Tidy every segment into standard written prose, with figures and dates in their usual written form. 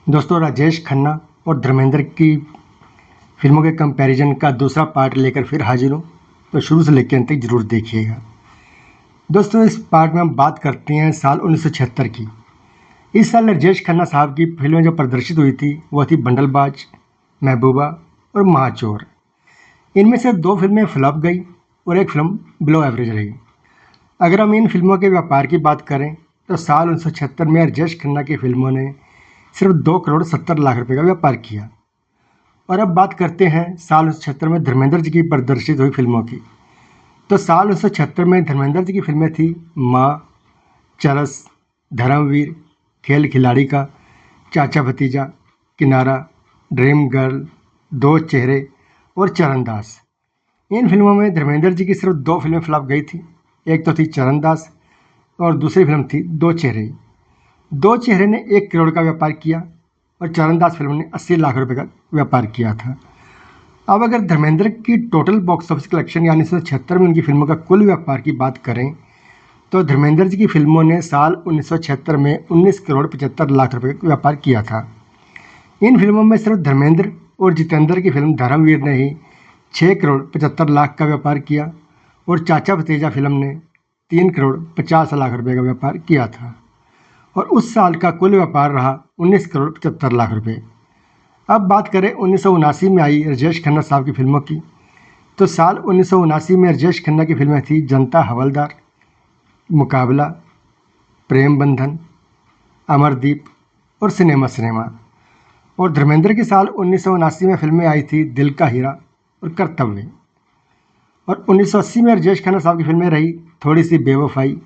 दोस्तों, राजेश खन्ना और धर्मेंद्र की फिल्मों के कंपैरिजन का दूसरा पार्ट लेकर फिर हाजिर हूँ, तो शुरू से लेकर अंत तक जरूर देखिएगा। दोस्तों, इस पार्ट में हम बात करते हैं साल 1976 की। इस साल राजेश खन्ना साहब की फिल्में जो प्रदर्शित हुई थी वह थी बंडलबाज, महबूबा और महाचोर। इनमें से 2 फिल्में फ्लॉप गई और एक फिल्म बिलो एवरेज रही। अगर हम इन फिल्मों के व्यापार की बात करें तो साल 1976 में राजेश खन्ना की फिल्मों ने सिर्फ 2 करोड़ 70 लाख रुपए का व्यापार किया। और अब बात करते हैं साल 1976 में धर्मेंद्र जी की प्रदर्शित हुई फिल्मों की। तो साल 1976 में धर्मेंद्र जी की फिल्में थी माँ, चरस, धर्मवीर, खेल खिलाड़ी का, चाचा भतीजा, किनारा, ड्रीम गर्ल, दो चेहरे और चरणदास। इन फिल्मों में धर्मेंद्र जी की सिर्फ 2 फिल्में फ्लॉप गई थी। एक तो थी चरणदास और दूसरी फिल्म थी दो चेहरे। दो चेहरे ने 1 करोड़ का व्यापार किया और चरणदास फिल्म ने 80 लाख रुपए का व्यापार किया था। अब अगर धर्मेंद्र की टोटल बॉक्स ऑफिस कलेक्शन यानी 1976 में उनकी फिल्मों का कुल व्यापार की बात करें तो धर्मेंद्र जी की फिल्मों ने साल 1976 में 19 करोड़ 75 लाख रुपए का व्यापार किया था। इन फिल्मों में सिर्फ धर्मेंद्र और जितेंद्र की फिल्म धर्मवीर ने ही 6 करोड़ 75 लाख का व्यापार किया और चाचा भतीजा फिल्म ने 3 करोड़ 50 लाख रुपए का व्यापार किया था। और उस साल का कुल व्यापार रहा 19 करोड़ 75 लाख रुपए। अब बात करें 1979 में आई राजेश खन्ना साहब की फिल्मों की, तो साल 1979 में राजेश खन्ना की फिल्में थी जनता हवलदार, मुकाबला, प्रेम बंधन, अमरदीप और सिनेमा। और धर्मेंद्र की साल 1979 में फिल्में आई थी दिल का हीरा और कर्तव्य। और 1980 में राजेश खन्ना साहब की फिल्में रही थोड़ी सी बेवफाई,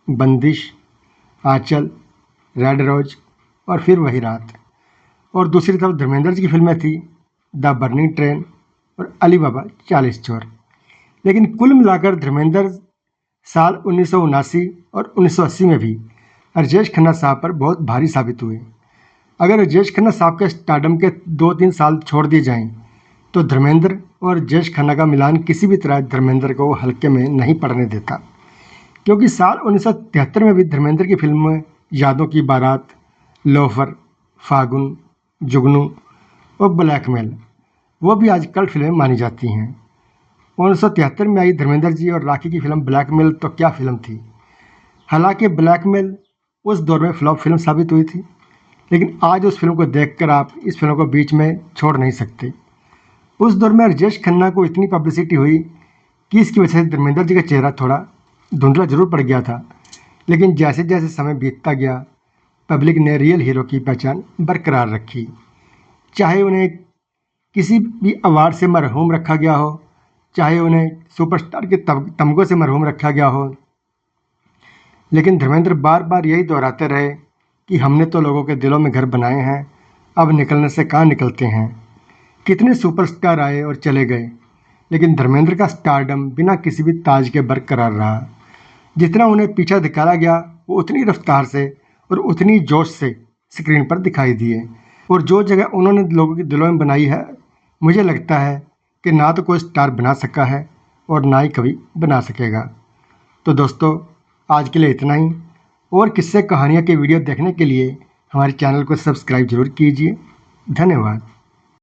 बंदिश, आंचल, रेड रोज और फिर वही रात। और दूसरी तरफ धर्मेंद्र जी की फिल्में थी द बर्निंग ट्रेन और अली बाबा 40 चोर। लेकिन कुल मिलाकर धर्मेंद्र साल 1979 और 1980 में भी राजेश खन्ना साहब पर बहुत भारी साबित हुए। अगर राजेश खन्ना साहब के स्टारडम के 2-3 साल छोड़ दिए जाएं तो धर्मेंद्र और राजेश खन्ना का मिलान किसी भी तरह धर्मेंद्र को हल्के में नहीं पड़ने देता, क्योंकि साल 1973 में भी धर्मेंद्र की फिल्में यादों की बारात, लोफर, फागुन, जुगनू और ब्लैकमेल वो भी आज कल्ट फिल्में मानी जाती हैं। 1973 में आई धर्मेंद्र जी और राखी की फिल्म ब्लैकमेल तो क्या फिल्म थी। हालांकि ब्लैकमेल उस दौर में फ्लॉप फिल्म साबित हुई थी, लेकिन आज उस फिल्म को देखकर आप इस फिल्म को बीच में छोड़ नहीं सकते। उस दौर में राजेश खन्ना को इतनी पब्लिसिटी हुई कि इसकी वजह से धर्मेंद्र जी का चेहरा थोड़ा धुंधला जरूर पड़ गया था, लेकिन जैसे जैसे समय बीतता गया पब्लिक ने रियल हीरो की पहचान बरकरार रखी। चाहे उन्हें किसी भी अवार्ड से मरहूम रखा गया हो, चाहे उन्हें सुपरस्टार के तमगों से मरहूम रखा गया हो, लेकिन धर्मेंद्र बार बार यही दोहराते रहे कि हमने तो लोगों के दिलों में घर बनाए हैं, अब निकलने से कहाँ निकलते हैं। कितने सुपरस्टार आए और चले गए, लेकिन धर्मेंद्र का स्टारडम बिना किसी भी ताज के बरकरार रहा। जितना उन्हें पीछा दिखाया गया वो उतनी रफ्तार से और उतनी जोश से स्क्रीन पर दिखाई दिए। और जो जगह उन्होंने लोगों के दिलों में बनाई है, मुझे लगता है कि ना तो कोई स्टार बना सका है और ना ही कभी बना सकेगा। तो दोस्तों, आज के लिए इतना ही। और किस्से कहानियाँ के वीडियो देखने के लिए हमारे चैनल को सब्सक्राइब जरूर कीजिए। धन्यवाद।